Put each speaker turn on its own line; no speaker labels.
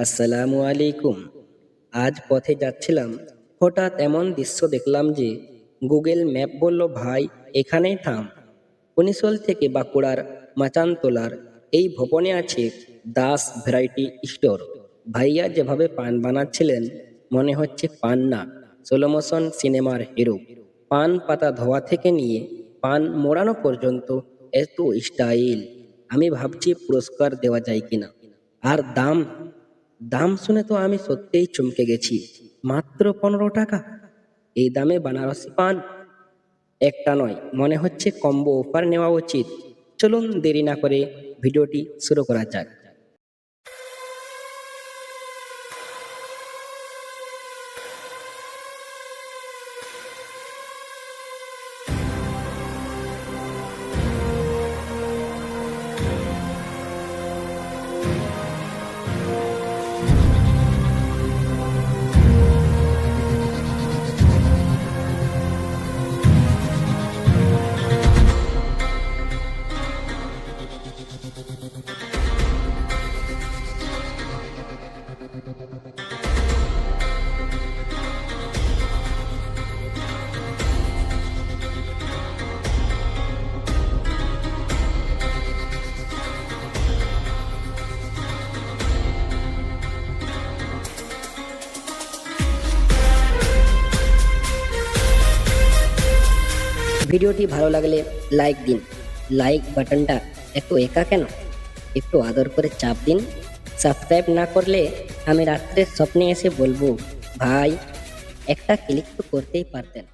আসসালামু আলাইকুম। আজ পথে যাচ্ছিলাম, হঠাৎ এমন দৃশ্য দেখলাম যে গুগল ম্যাপ বলল, ভাই এখানেই থাম। কনিসল থেকে বাঁকুড়ার মাচানতলার এই ভবনে আছে দাস ভ্যারাইটি স্টোর। ভাইয়া যেভাবে পান বানাচ্ছিলেন, মনে হচ্ছে পান না, স্লো মোশন সিনেমার হিরো। পান পাতা ধোয়া থেকে নিয়ে পান মোড়ানো পর্যন্ত এত স্টাইল, আমি ভাবছি পুরস্কার দেওয়া যায় কিনা। আর দাম, দাম শুনে তো আমি সত্যিই চমকে গেছি। মাত্র 15 টাকা! এই দামে বানারসি পান! একটা নয়, মনে হচ্ছে কম্বো অফার নেওয়া উচিত। চলুন দেরি না করে ভিডিওটি শুরু করা যাক। ভিডিওটি ভালো লাগলে লাইক দিন। লাইক বাটনটা একটু একা কেন, একটু আদর করে চাপ দিন। সাবস্ক্রাইব না করলে আমি রাত্রে স্বপ্নে এসে বলবো, ভাই একটা ক্লিক তো করতেই পারতেন।